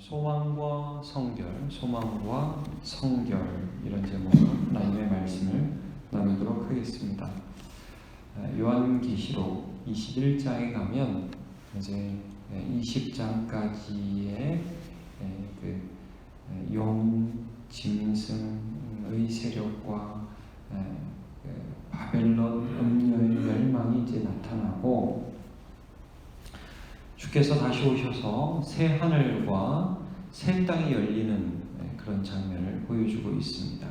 소망과 성결, 소망과 성결 이런 제목으로 하나님의 말씀을 나누도록 하겠습니다. 요한계시록 21장에 가면 이제 20장까지의 그 용, 짐승의 세력과 바벨론 음녀의 멸망이 이제 나타나고, 주께서 다시 오셔서 새 하늘과 새 땅이 열리는 그런 장면을 보여주고 있습니다.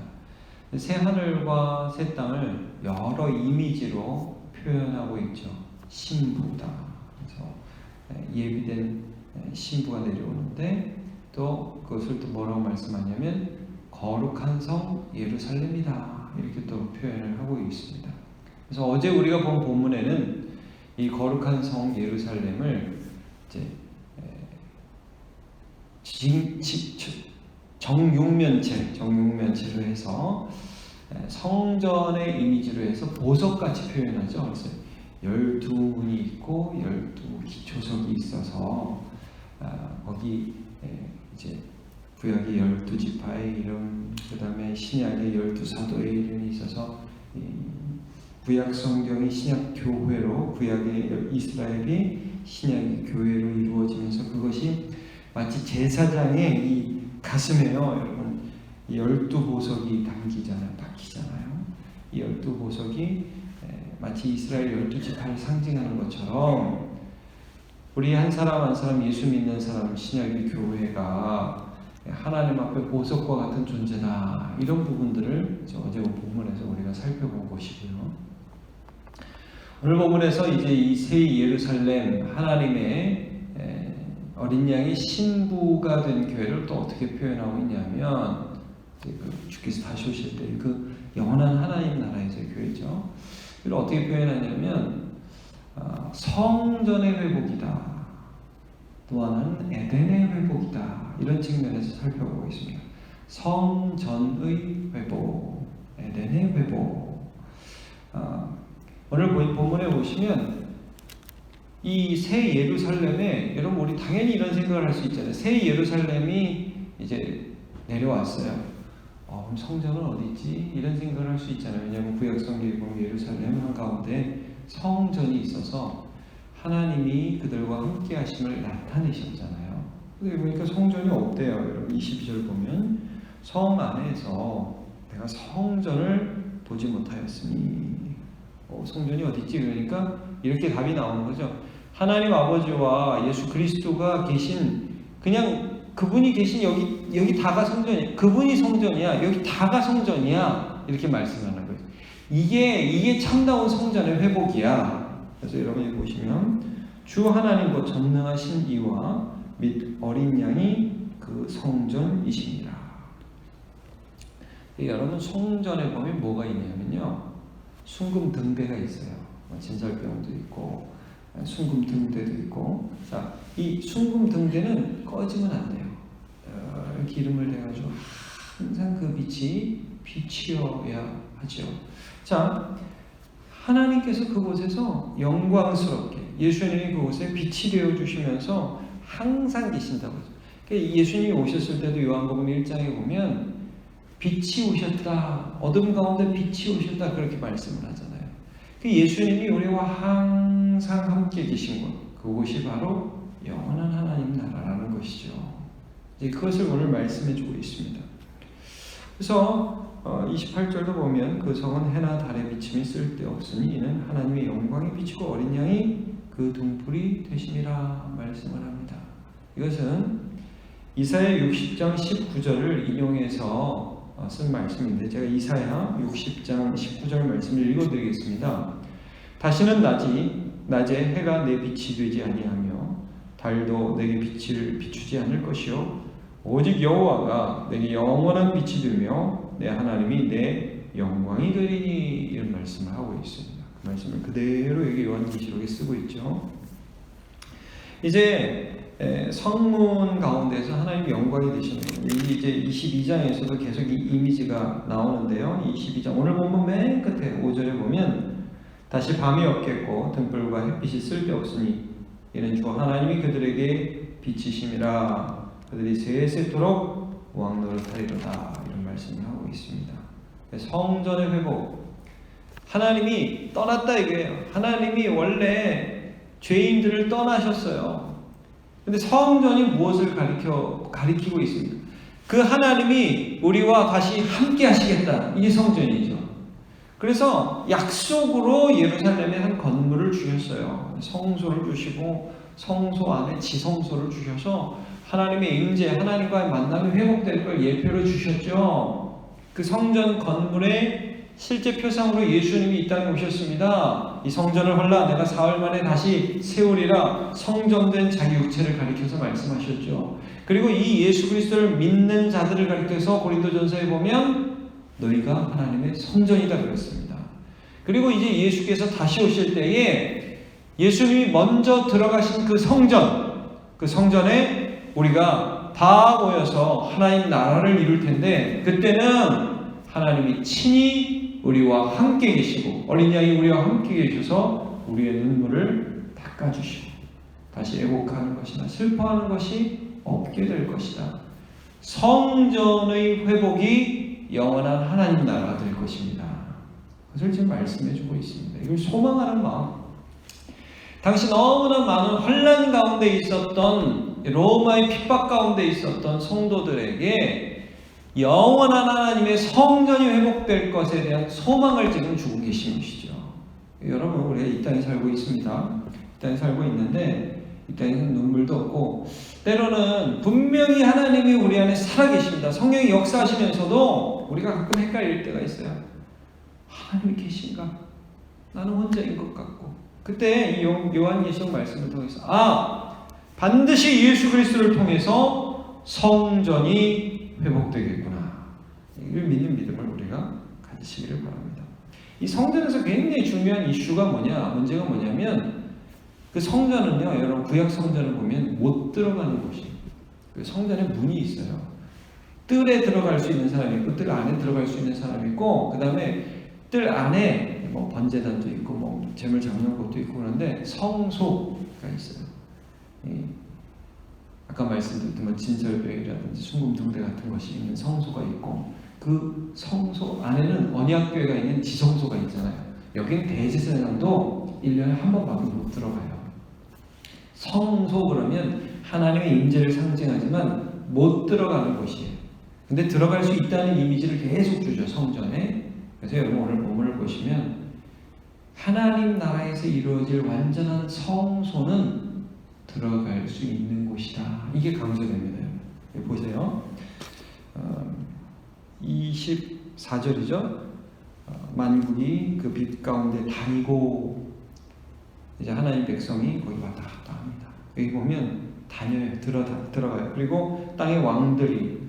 새 하늘과 새 땅을 여러 이미지로 표현하고 있죠. 신부다. 그래서 예비된 신부가 내려오는데, 또 그것을 또 뭐라고 말씀하냐면 거룩한 성 예루살렘이다, 이렇게 또 표현을 하고 있습니다. 그래서 어제 우리가 본 본문에는 이 거룩한 성 예루살렘을 이제 정육면체로 해서 성전의 이미지로 해서 보석같이 표현하죠. 그래서 12문이 있고 12기초석이 있어서 거기 이제 구약의 12지파의 이름, 그 다음에 신약의 12사도의 이름이 있어서 구약 성경이 신약 교회로, 구약의 이스라엘이 신약의 교회로 이루어지면서 그것이 마치 제사장의 이 가슴에요, 여러분, 이 12보석이 박히잖아요. 이 12보석이 마치 이스라엘 12지파를 상징하는 것처럼 우리 한 사람 한 사람, 예수 믿는 사람, 신약의 교회가 하나님 앞에 보석과 같은 존재다, 이런 부분들을 어제 본문에서 우리가 살펴본 것이고요. 오늘 본문에서 이제 이 새 예루살렘, 하나님의 어린 양이 신부가 된 교회를 또 어떻게 표현하고 있냐면, 주께서 다시 오실 때 그 영원한 하나님 나라에서의 교회죠. 이걸 어떻게 표현하냐면 성전의 회복이다, 또 하나는 에덴의 회복이다, 이런 측면에서 살펴보고 있습니다. 성전의 회복, 에덴의 회복. 오늘 본문에 보시면 이 새 예루살렘에, 여러분 우리 당연히 이런 생각을 할 수 있잖아요. 새 예루살렘이 이제 내려왔어요. 그럼 성전은 어디 있지? 이런 생각을 할 수 있잖아요. 왜냐하면 구약 성경에 보면 예루살렘 한가운데 성전이 있어서 하나님이 그들과 함께 하심을 나타내셨잖아요. 근데 보니까 성전이 없대요. 여러분 22절 보면 성 안에서 내가 성전을 보지 못하였으니, 성전이 어디 있지? 그러니까 이렇게 답이 나오는 거죠. 하나님 아버지와 예수 그리스도가 계신, 그냥 그분이 계신 여기 다가 성전이야. 그분이 성전이야. 여기 다가 성전이야. 이렇게 말씀하는 거예요. 이게 참다운 성전의 회복이야. 그래서 여러분이 보시면 주 하나님과 전능하신 이와 및 어린 양이 그 성전이십니다. 여러분 성전에 보면 뭐가 있냐면요, 순금 등대가 있어요. 진설병도 있고 순금 등대도 있고. 자, 이 순금 등대는 꺼지면 안 돼요. 기름을 대가지고 항상 그 빛이 비치어야 하죠. 자, 하나님께서 그곳에서 영광스럽게 예수님이 그곳에 빛이 되어 주시면서 항상 계신다고 하죠. 그러니까 예수님이 오셨을 때도 요한복음 1장에 보면 빛이 오셨다, 어둠 가운데 빛이 오셨다, 그렇게 말씀을 하잖아요. 예수님이 우리와 항상 함께 계신 곳, 그곳이 바로 영원한 하나님 나라라는 것이죠. 그것을 오늘 말씀해 주고 있습니다. 그래서 28절도 보면 그 성은 해나 달의 비침이 쓸데없으니 이는 하나님의 영광이 비치고 어린 양이 그 등불이 되심이라 말씀을 합니다. 이것은 이사야 60장 19절을 인용해서 쓴 말씀인데, 제가 이사야 60장 19절 말씀을 읽어드리겠습니다. 다시는 낮에 해가 내 빛이 되지 아니하며 달도 내게 빛을 비추지 않을 것이요 오직 여호와가 내게 영원한 빛이 되며 내 하나님이 내 영광이 되리니, 이런 말씀을 하고 있습니다. 그 말씀을 그대로 여기 요한계시록에 쓰고 있죠. 이제 성문 가운데서 하나님의 영광이 되시는 거예요. 이제 22장에서도 계속 이 이미지가 나오는데요. 22장 오늘 보면 맨 끝에 5절에 보면 다시 밤이 없겠고 등불과 햇빛이 쓸데없으니 이는 주 하나님이 그들에게 비치심이라. 그들이 세세토록 왕 노릇하리로다. 이런 말씀을 하고 있습니다. 성전의 회복, 하나님이 떠났다 이거예요. 하나님이 원래 죄인들을 떠나셨어요. 근데 성전이 무엇을 가리키고 있습니까? 그 하나님이 우리와 다시 함께 하시겠다. 이게 성전이죠. 그래서 약속으로 예루살렘에 한 건물을 주셨어요. 성소를 주시고 성소 안에 지성소를 주셔서 하나님의 임재, 하나님과의 만남이 회복될 걸 예표로 주셨죠. 그 성전 건물의 실제 표상으로 예수님이 이 땅에 오셨습니다. 이 성전을 헐라 내가 사흘 만에 다시 세우리라 성전된 자기 육체를 가리켜서 말씀하셨죠. 그리고 이 예수 그리스도를 믿는 자들을 가리켜서 고린도전서에 보면 너희가 하나님의 성전이다 그랬습니다. 그리고 이제 예수께서 다시 오실 때에 예수님이 먼저 들어가신 그 성전에 우리가 다 모여서 하나님 나라를 이룰 텐데, 그때는 하나님이 친히 우리와 함께 계시고 어린 양이 우리와 함께 계셔서 우리의 눈물을 닦아주시고 다시 애곡하는 것이나 슬퍼하는 것이 없게 될 것이다. 성전의 회복이 영원한 하나님 나라가 될 것입니다. 그것을 지금 말씀해주고 있습니다. 이걸 소망하는 마음. 당시 너무나 많은 혼란 가운데 있었던, 로마의 핍박 가운데 있었던 성도들에게 영원한 하나님의 성전이 회복될 것에 대한 소망을 지금 주고 계신 것이죠. 여러분, 우리가 이 땅에 살고 있습니다. 이 땅에 살고 있는데 이 땅에는 눈물도 없고, 때로는 분명히 하나님이 우리 안에 살아계십니다. 성령이 역사하시면서도 우리가 가끔 헷갈릴 때가 있어요. 하나님이 계신가? 나는 혼자인 것 같고. 그때 이 요한계시록 말씀을 통해서 반드시 예수 그리스도를 통해서 성전이 회복되겠구나. 이걸 믿는 믿음을 우리가 가지시기를 바랍니다. 이 성전에서 굉장히 중요한 문제가 뭐냐면, 그 성전은요, 여러분 구약 성전을 보면 못 들어가는 곳이에요. 그 성전에 문이 있어요. 뜰에 들어갈 수 있는 사람이 있고, 뜰 안에 들어갈 수 있는 사람이 있고, 그 다음에 뜰 안에 뭐 번제단도 있고, 뭐 재물 잡는 곳도 있고 그런데 성소가 있어요. 아까 말씀드렸던 진설병이라든지 순금등대 같은 것이 있는 성소가 있고, 그 성소 안에는 언약궤가 있는 지성소가 있잖아요. 여기는 대제사장도 1년에 한 번밖에 못 들어가요. 성소 그러면 하나님의 임재를 상징하지만 못 들어가는 곳이에요. 근데 들어갈 수 있다는 이미지를 계속 주죠, 성전에. 그래서 여러분 오늘 본문을 보시면 하나님 나라에서 이루어질 완전한 성소는 들어갈 수 있는 곳이다. 이게 강조됩니다. 보세요. 24절이죠. 만국이 그 빛 가운데 다니고, 이제 하나님 백성이 거기 왔다 갔다 합니다. 여기 보면 다녀요. 들어가요. 그리고 땅의 왕들이,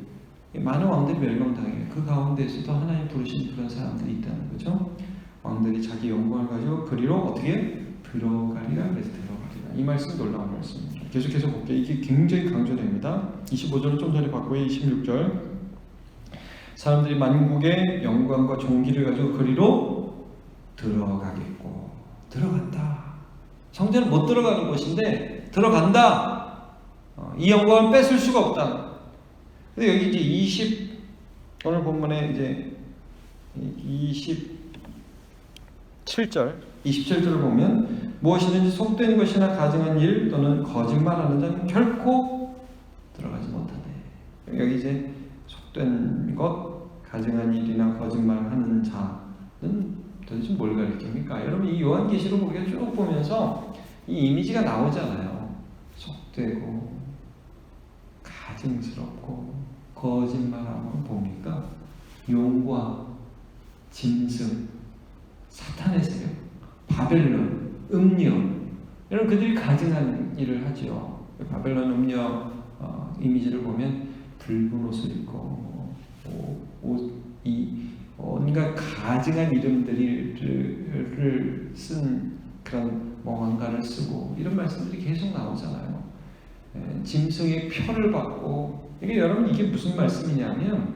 많은 왕들이 멸망당해요. 그 가운데에서도 하나님 부르신 그런 사람들이 있다는 거죠. 왕들이 자기 영광을 가지고 그리로 어떻게 들어가리라. 그래서 들어가리라. 이 말씀 놀라운 말씀입니다. 계속해서 볼게요. 이게 굉장히 강조됩니다. 25절은 좀 전에 봤고요. 26절 사람들이 만국의 영광과 존귀를 가지고 그리로 들어가겠고. 들어간다. 성전은 못 들어가는 곳인데 들어간다. 이 영광을 뺏을 수가 없다. 근데 여기 이제 오늘 본문에 이제 27절을 보면 무엇이든지 속된 것이나 가증한 일 또는 거짓말하는 자는 결코 들어가지 못하네. 여기 이제 속된 것, 가증한 일이나 거짓말하는 자는 도대체 뭘 가리킵니까? 여러분 이 요한계시록 우리가 쭉 보면서 이 이미지가 나오잖아요. 속되고 가증스럽고 거짓말하고 뭡니까? 용과 짐승, 사탄의 세력, 바벨론, 음녀, 이런 그들이 가증한 일을 하죠. 바벨론 음녀 이미지를 보면 붉은 옷을 입고 온갖 가증한 이름들을 쓴 그런 멍한가를 쓰고, 이런 말씀들이 계속 나오잖아요. 짐승의 표를 받고. 이게 여러분 이게 무슨 말씀이냐면,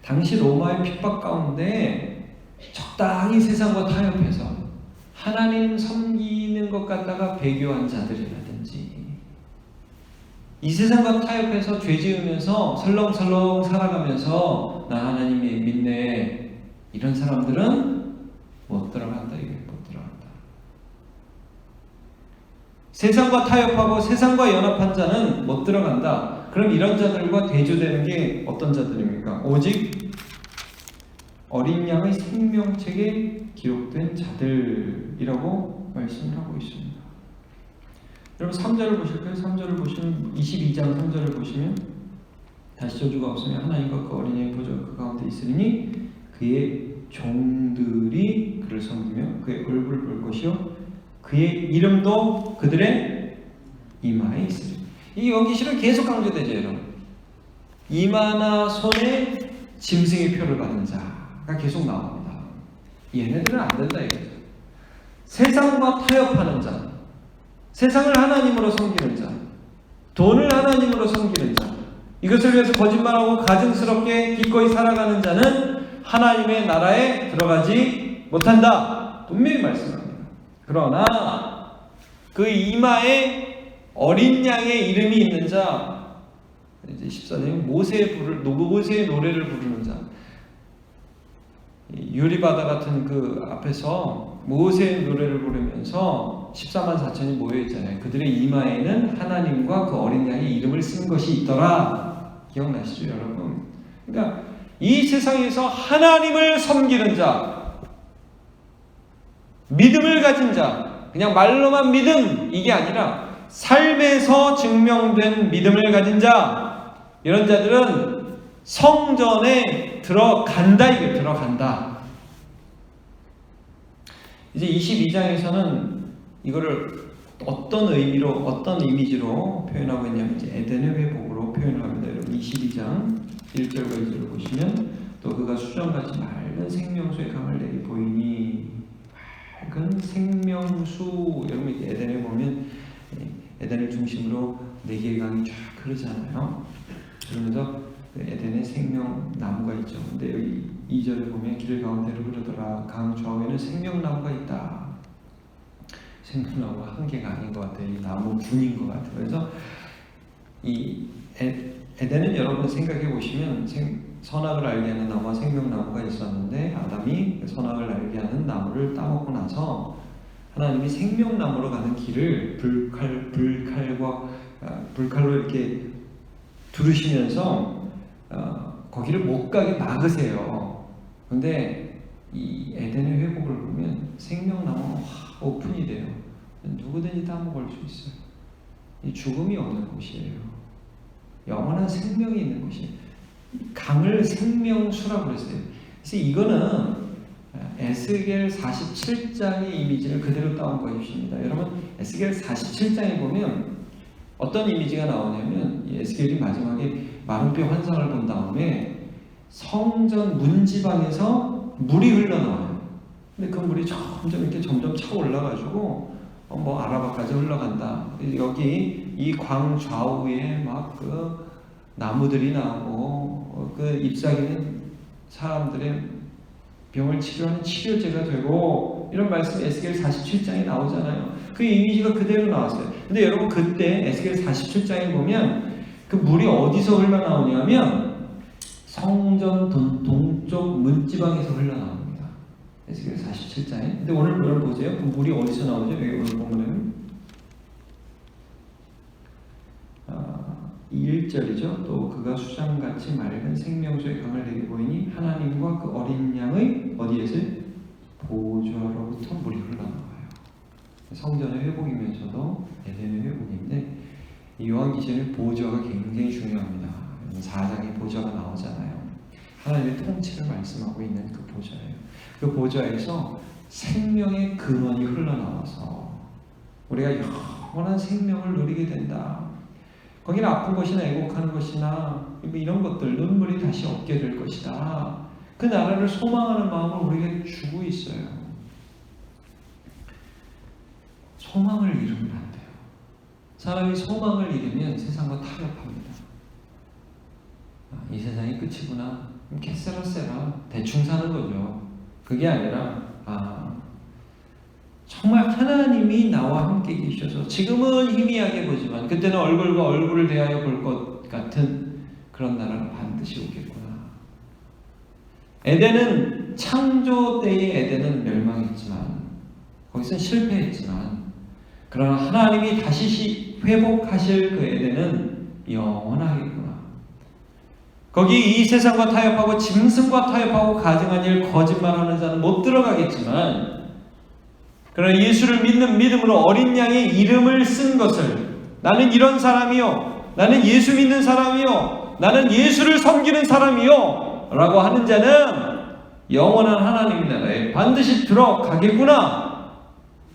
당시 로마의 핍박 가운데 적당히 세상과 타협해서 하나님 섬기는 것 갖다가 배교한 자들이라든지, 이 세상과 타협해서 죄 지으면서 설렁설렁 살아가면서 나 하나님 믿네, 이런 사람들은 못 들어간다. 이게 못 들어간다. 세상과 타협하고 세상과 연합한 자는 못 들어간다. 그럼 이런 자들과 대조되는 게 어떤 자들입니까? 오직 어린 양의 생명책에 기록된 자들이라고 말씀을 하고 있습니다. 여러분 3절을 보실까요? 3절을 보시면 22장 3절을 보시면 다시 저주가 없으면 하나님과 그 어린양의 보좌가 그 가운데 있으리니 그의 종들이 그를 섬기며 그의 얼굴을 볼 것이요 그의 이름도 그들의 이마에 있으리니. 이 여기실은 계속 강조되죠, 여러분. 이마나 손에 짐승의 표를 받은 자가 계속 나옵니다. 얘네들은 안 된다 이거죠. 세상과 타협하는 자, 세상을 하나님으로 섬기는 자, 돈을 하나님으로 섬기는 자, 이것을 위해서 거짓말하고 가증스럽게 기꺼이 살아가는 자는 하나님의 나라에 들어가지 못한다. 분명히 말씀합니다. 그러나 그 이마에 어린 양의 이름이 있는 자, 이제 14절 모세의 노래를 부르는 자, 유리바다 같은 그 앞에서 모세의 노래를 부르면서 14만 4천이 모여있잖아요. 그들의 이마에는 하나님과 그 어린 양의 이름을 쓴 것이 있더라. 기억나시죠, 여러분? 그러니까 이 세상에서 하나님을 섬기는 자, 믿음을 가진 자, 그냥 말로만 믿음, 이게 아니라 삶에서 증명된 믿음을 가진 자, 이런 자들은 성전에 들어간다. 이게 들어간다. 이제 22장에서는 이거를 어떤 의미로, 어떤 이미지로 표현하고 있냐면 이제 에덴의 회복으로 표현을 합니다. 여러분 22장 1절과 2절을 보시면 또 그가 수정같이 맑은 생명수의 강을 내게 보이니, 맑은 생명수, 여러분 에덴에 보면 에덴을 중심으로 4개의 강이 쫙 흐르잖아요. 그러면서 에덴에 생명나무가 있죠. 근데 여기 2절에 보면 길 가운데로 흐르더라. 강 좌우에는 생명나무가 있다. 생명나무가 한 개가 아닌 것 같아요. 이 나무 분인 것 같아요. 그래서 이 에덴은 여러분 생각해 보시면 선악을 알게 하는 나무와 생명나무가 있었는데 아담이 선악을 알게 하는 나무를 따먹고 나서 하나님이 생명나무로 가는 길을 불칼로 이렇게 두르시면서 거기를 못 가게 막으세요. 그런데 이 에덴의 회복을 보면 생명나무가 확 오픈이 돼요. 누구든지 다 먹을 수 있어요. 이 죽음이 없는 곳이에요. 영원한 생명이 있는 곳이에요. 강을 생명수라고 그랬어요. 그래서 이거는 에스겔 47장의 이미지를 그대로 따온 것입니다. 여러분 에스겔 47장에 보면 어떤 이미지가 나오냐면 이 에스겔이 마지막에 마른뼈 환상을 본 다음에 성전 문지방에서 물이 흘러나와요. 근데 그 물이 점점 차 올라가지고 아라바까지 흘러간다. 여기 이 광 좌우에 막 그 나무들이 나오고 그 잎사귀는 사람들의 병을 치료하는 치료제가 되고, 이런 말씀이 에스겔 47장에 나오잖아요. 그 이미지가 그대로 나왔어요. 근데 여러분 그때 에스겔 47장에 보면 그 물이 어디서 흘러나오냐면 성전 동쪽 문지방에서 흘러나옵니다. 에스겔 47장에. 근데 오늘 보세요. 그 물이 어디서 나오죠? 여기 오늘 보면은 1절이죠. 또 그가 수장같이 맑은 생명수의 강을 내게 보이니 하나님과 그 어린 양의 어디에서? 보좌로부터 물이 흘러나와요. 성전의 회복이면서도 에덴의 회복인데, 이 요한기시는 보좌가 굉장히 중요합니다. 4장에 보좌가 나오잖아요. 하나님의 통치를 말씀하고 있는 그 보좌예요. 그 보좌에서 생명의 근원이 흘러나와서 우리가 영원한 생명을 누리게 된다. 거기는 아픈 것이나 애곡하는 것이나 이런 것들, 눈물이 다시 없게 될 것이다. 그 나라를 소망하는 마음을 우리가 주고 있어요. 소망을 잃으면 안 돼요. 사람이 소망을 잃으면 세상과 타협합니다. 이 세상이 끝이구나. 개쎄라 대충 사는 거죠. 그게 아니라 정말 하나님이 나와 함께 계셔서 지금은 희미하게 보지만 그때는 얼굴과 얼굴을 대하여 볼 것 같은 그런 나라가 반드시 오겠구나. 에덴은 창조 때의 에덴은 멸망했지만 거기서는 실패했지만 그러나 하나님이 다시 회복하실 그 에덴은 영원하겠구나. 거기 이 세상과 타협하고 짐승과 타협하고 가증한 일 거짓말하는 자는 못 들어가겠지만 그러나 예수를 믿는 믿음으로 어린 양의 이름을 쓴 것을 나는 이런 사람이요, 나는 예수 믿는 사람이요, 나는 예수를 섬기는 사람이요 라고 하는 자는 영원한 하나님 나라에 반드시 들어가겠구나.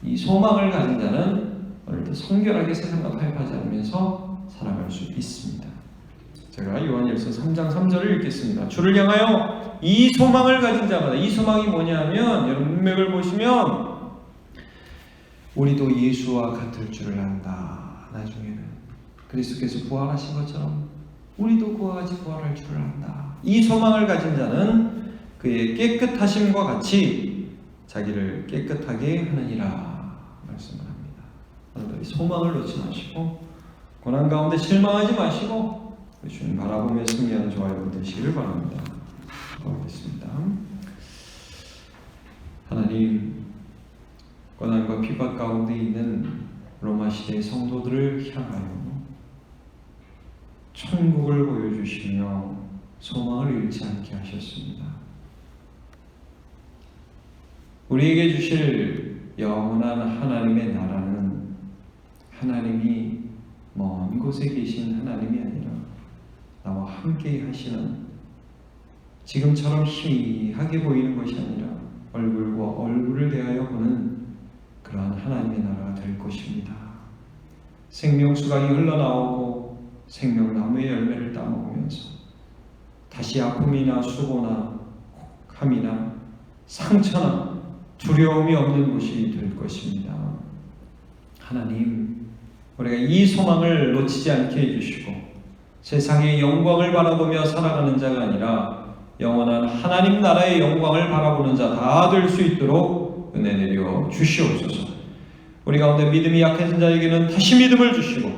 이 소망을 가진 자는 오늘도 성결하게 세상과 타협하지 않으면서 살아갈 수 있습니다. 제가 요한일서 3장 3절을 읽겠습니다. 주를 향하여 이 소망을 가진 자마다, 이 소망이 뭐냐면 여러분 문맥을 보시면 우리도 예수와 같을 줄을 안다. 나중에는 그리스도께서 부활하신 것처럼 우리도 그와 같이 부활할 줄을 안다. 이 소망을 가진 자는 그의 깨끗하심과 같이 자기를 깨끗하게 하느니라 말씀을 합니다. 오늘도 이 소망을 놓지 마시고 고난 가운데 실망하지 마시고 주님 바라보며 승리하는 저와 여러분 되시기를 바랍니다. 기도하겠습니다. 하나님, 고난과 핍박 가운데 있는 로마 시대의 성도들을 향하여 천국을 보여주시며 소망을 잃지 않게 하셨습니다. 우리에게 주실 영원한 하나님의 나라는 하나님이 먼 곳에 계신 하나님이 아니라 나와 함께 하시는, 지금처럼 희미하게 보이는 것이 아니라 얼굴과 얼굴을 대하여 보는 그러한 하나님의 나라가 될 것입니다. 생명수강이 흘러나오고 생명나무의 열매를 따먹으면서 다시 아픔이나 수고나 혹함이나 상처나 두려움이 없는 곳이 될 것입니다. 하나님, 우리가 이 소망을 놓치지 않게 해주시고 세상의 영광을 바라보며 살아가는 자가 아니라 영원한 하나님 나라의 영광을 바라보는 자 다 될 수 있도록 은혜 내려 주시옵소서. 우리 가운데 믿음이 약해진 자에게는 다시 믿음을 주시고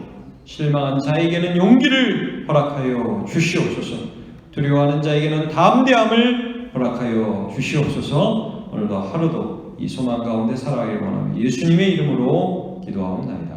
실망한 자에게는 용기를 허락하여 주시옵소서. 두려워하는 자에게는 담대함을 허락하여 주시옵소서. 오늘도 하루도 이 소망 가운데 살아가길 원하며 예수님의 이름으로 기도하옵나이다.